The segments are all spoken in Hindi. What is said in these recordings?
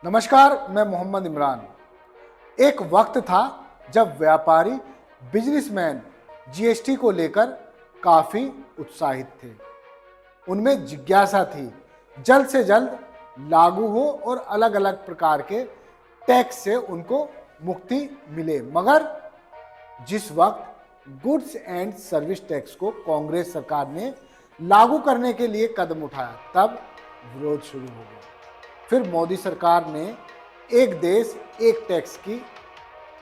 नमस्कार, मैं मोहम्मद इमरान। एक वक्त था जब व्यापारी बिजनेसमैन जीएसटी को लेकर काफी उत्साहित थे। उनमें जिज्ञासा थी जल्द से जल्द लागू हो और अलग अलग प्रकार के टैक्स से उनको मुक्ति मिले। मगर जिस वक्त गुड्स एंड सर्विस टैक्स को कांग्रेस सरकार ने लागू करने के लिए कदम उठाया, तब विरोध शुरू हो गया। फिर मोदी सरकार ने एक देश एक टैक्स की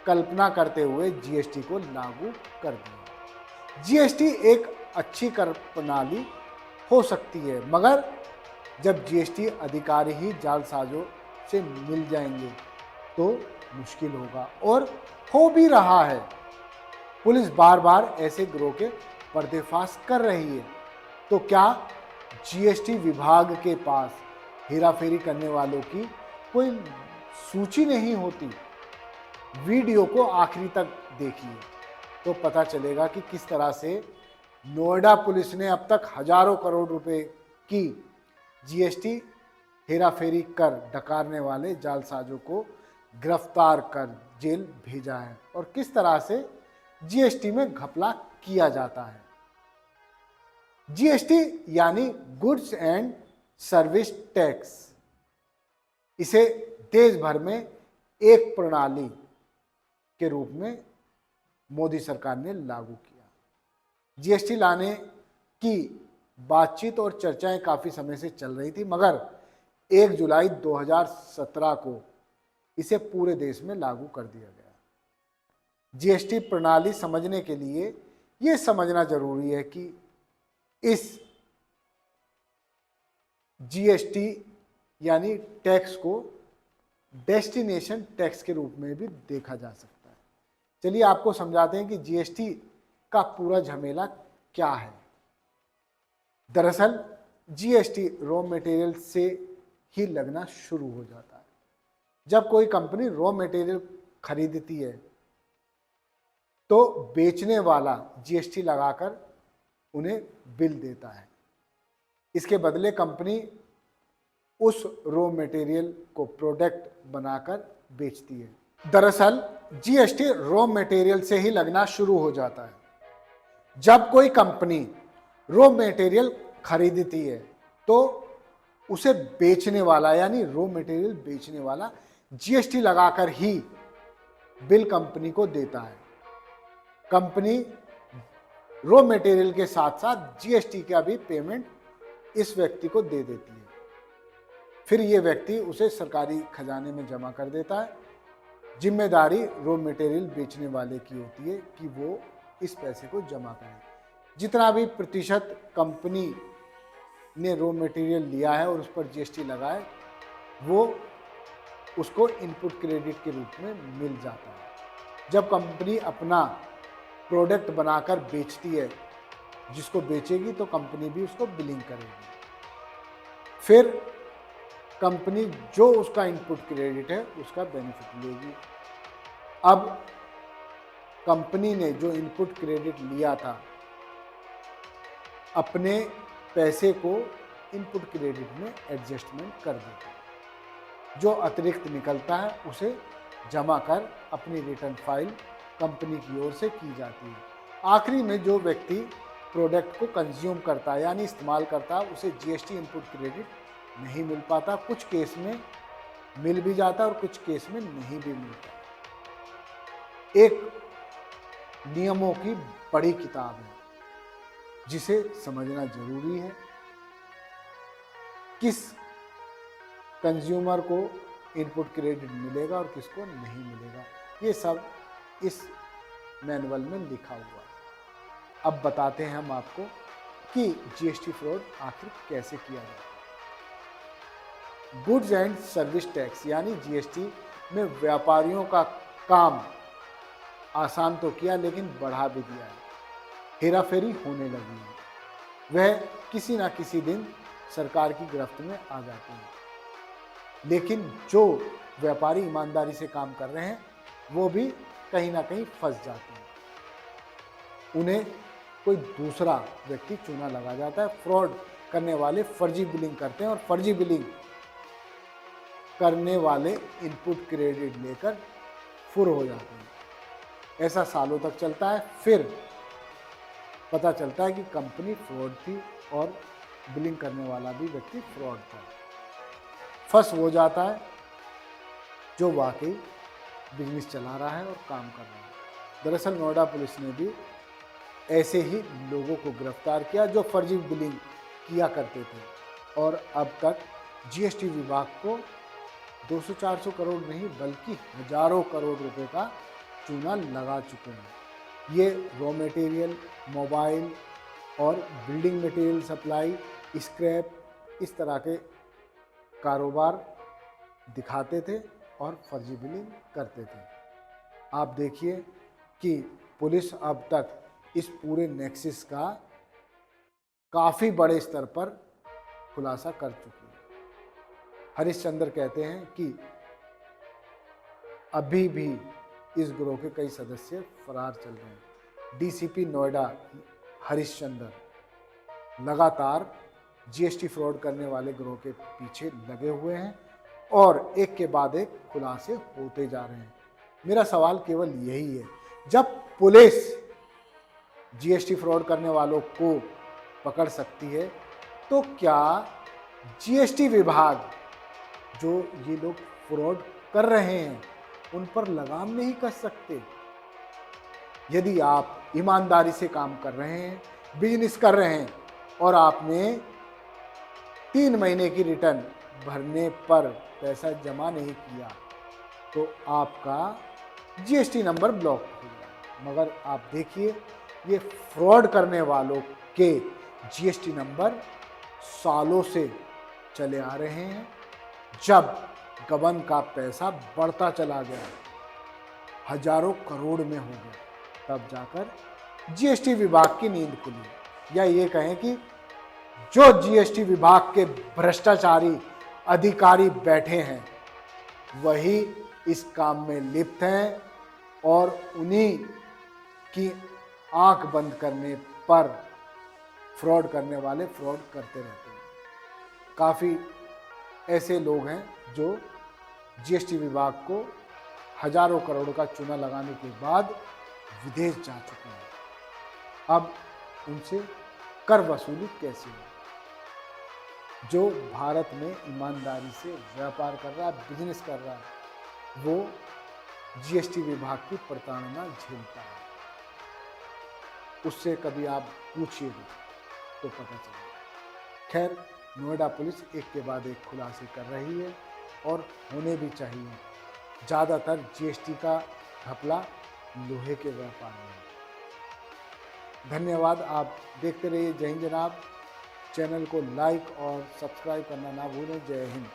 कल्पना करते हुए जीएसटी को लागू कर दिया। जीएसटी एक अच्छी कर प्रणाली हो सकती है, मगर जब जीएसटी अधिकारी ही जालसाजों से मिल जाएंगे तो मुश्किल होगा, और हो भी रहा है। पुलिस बार बार ऐसे गिरोह के पर्दाफाश कर रही है। तो क्या जीएसटी विभाग के पास हेराफेरी करने वालों की कोई सूची नहीं होती? वीडियो को आखिरी तक देखिए तो पता चलेगा कि किस तरह से नोएडा पुलिस ने अब तक हजारों करोड़ रुपए की जीएसटी हेराफेरी कर डकारने वाले जालसाजों को गिरफ्तार कर जेल भेजा है, और किस तरह से जीएसटी में घपला किया जाता है। जीएसटी यानी गुड्स एंड सर्विस टैक्स, इसे देश भर में एक प्रणाली के रूप में मोदी सरकार ने लागू किया। जीएसटी लाने की बातचीत और चर्चाएं काफी समय से चल रही थी, मगर 1 जुलाई 2017 को इसे पूरे देश में लागू कर दिया गया। जीएसटी प्रणाली समझने के लिए यह समझना जरूरी है कि इस जीएसटी यानी टैक्स को डेस्टिनेशन टैक्स के रूप में भी देखा जा सकता है। चलिए आपको समझाते हैं कि जीएसटी का पूरा झमेला क्या है। दरअसल जीएसटी रॉ मटेरियल से ही लगना शुरू हो जाता है। जब कोई कंपनी रॉ मटेरियल खरीदती है तो बेचने वाला जीएसटी लगाकर उन्हें बिल देता है। इसके बदले कंपनी उस रॉ मटेरियल को प्रोडक्ट बनाकर बेचती है। दरअसल जीएसटी रॉ मटेरियल से ही लगना शुरू हो जाता है। जब कोई कंपनी रॉ मटेरियल खरीदती है तो उसे बेचने वाला यानी रॉ मटेरियल बेचने वाला जीएसटी लगाकर ही बिल कंपनी को देता है। कंपनी रॉ मटेरियल के साथ साथ जीएसटी का भी पेमेंट इस व्यक्ति को दे देती है। फिर ये व्यक्ति उसे सरकारी खजाने में जमा कर देता है। जिम्मेदारी रॉ मटेरियल बेचने वाले की होती है कि वो इस पैसे को जमा करे। जितना भी प्रतिशत कंपनी ने रॉ मटेरियल लिया है और उस पर जीएसटी लगाए, वो उसको इनपुट क्रेडिट के रूप में मिल जाता है। जब कंपनी अपना प्रोडक्ट बनाकर बेचती है, जिसको बेचेगी तो कंपनी भी उसको बिलिंग करेगी। फिर कंपनी जो उसका इनपुट क्रेडिट है उसका बेनिफिट लेगी। अब कंपनी ने जो इनपुट क्रेडिट लिया था, अपने पैसे को इनपुट क्रेडिट में एडजस्टमेंट कर देती है। जो अतिरिक्त निकलता है उसे जमा कर अपनी रिटर्न फाइल कंपनी की ओर से की जाती है। आखिरी में जो व्यक्ति प्रोडक्ट को कंज्यूम करता है यानी इस्तेमाल करता है, उसे जीएसटी इनपुट क्रेडिट नहीं मिल पाता। कुछ केस में मिल भी जाता और कुछ केस में नहीं भी मिलता। एक नियमों की बड़ी किताब है जिसे समझना जरूरी है। किस कंज्यूमर को इनपुट क्रेडिट मिलेगा और किसको नहीं मिलेगा, ये सब इस मैनुअल में लिखा हुआ है। अब बताते हैं हम आपको कि जीएसटी फ्रॉड आखिर कैसे किया जाता है। गुड्स एंड सर्विस टैक्स यानी जीएसटी में व्यापारियों का काम आसान तो किया, लेकिन बढ़ा भी दिया है। हेराफेरी होने लगी है। वह किसी ना किसी दिन सरकार की गिरफ्त में आ जाते हैं। लेकिन जो व्यापारी ईमानदारी से काम कर रहे हैं वो भी कहीं ना कहीं फंस जाते हैं। उन्हें कोई दूसरा व्यक्ति चूना लगा जाता है। फ्रॉड करने वाले फर्जी बिलिंग करते हैं और फर्जी बिलिंग करने वाले इनपुट क्रेडिट लेकर फुर हो जाते हैं। ऐसा सालों तक चलता है। फिर पता चलता है कि कंपनी फ्रॉड थी और बिलिंग करने वाला भी व्यक्ति फ्रॉड था। फंस हो जाता है जो वाकई बिजनेस चला रहा है और काम कर रहा है। दरअसल नोएडा पुलिस ने भी ऐसे ही लोगों को गिरफ्तार किया जो फर्जी बिलिंग किया करते थे और अब तक जीएसटी विभाग को 200-400 करोड़ नहीं बल्कि हजारों करोड़ रुपए का चूना लगा चुके हैं। ये रॉ मटेरियल, मोबाइल और बिल्डिंग मटेरियल सप्लाई, स्क्रैप, इस तरह के कारोबार दिखाते थे और फर्जी बिलिंग करते थे। आप देखिए कि पुलिस अब तक इस पूरे नेक्सस का काफ़ी बड़े स्तर पर खुलासा कर चुकी है। हरिश्चंद्र कहते हैं कि अभी भी इस गिरोह के कई सदस्य फरार चल रहे हैं। डीसीपी नोएडा हरिश्चंद्र लगातार जीएसटी फ्रॉड करने वाले गिरोह के पीछे लगे हुए हैं और एक के बाद एक खुलासे होते जा रहे हैं। मेरा सवाल केवल यही है, जब पुलिस जीएसटी फ्रॉड करने वालों को पकड़ सकती है तो क्या जीएसटी विभाग जो ये लोग फ्रॉड कर रहे हैं उन पर लगाम नहीं कस सकते? यदि आप ईमानदारी से काम कर रहे हैं, बिजनेस कर रहे हैं और आपने 3 महीने की रिटर्न भरने पर पैसा जमा नहीं किया तो आपका जीएसटी नंबर ब्लॉक हो गया। मगर आप देखिए ये फ्रॉड करने वालों के जीएसटी नंबर सालों से चले आ रहे हैं। जब गबन का पैसा बढ़ता चला गया, हजारों करोड़ में हो गया, तब जाकर जीएसटी विभाग की नींद खुली। या ये कहें कि जो जीएसटी विभाग के भ्रष्टाचारी अधिकारी बैठे हैं वही इस काम में लिप्त हैं और उन्हीं की आंख बंद करने पर फ्रॉड करने वाले फ्रॉड करते रहते हैं। काफ़ी ऐसे लोग हैं जो जीएसटी विभाग को हजारों करोड़ का चूना लगाने के बाद विदेश जा चुके हैं। अब उनसे कर वसूली कैसे हो? जो भारत में ईमानदारी से व्यापार कर रहा है, बिजनेस कर रहा है, वो जीएसटी विभाग की प्रताड़ना झेलता है। उससे कभी आप पूछिएगा तो पता चलेगा। खैर, नोएडा पुलिस एक के बाद एक खुलासे कर रही है और होने भी चाहिए। ज़्यादातर जीएसटी का घपला लोहे के व्यापार में है। धन्यवाद। आप देखते रहिए जय हिंद जनाब। चैनल को लाइक और सब्सक्राइब करना ना भूलें। जय हिंद।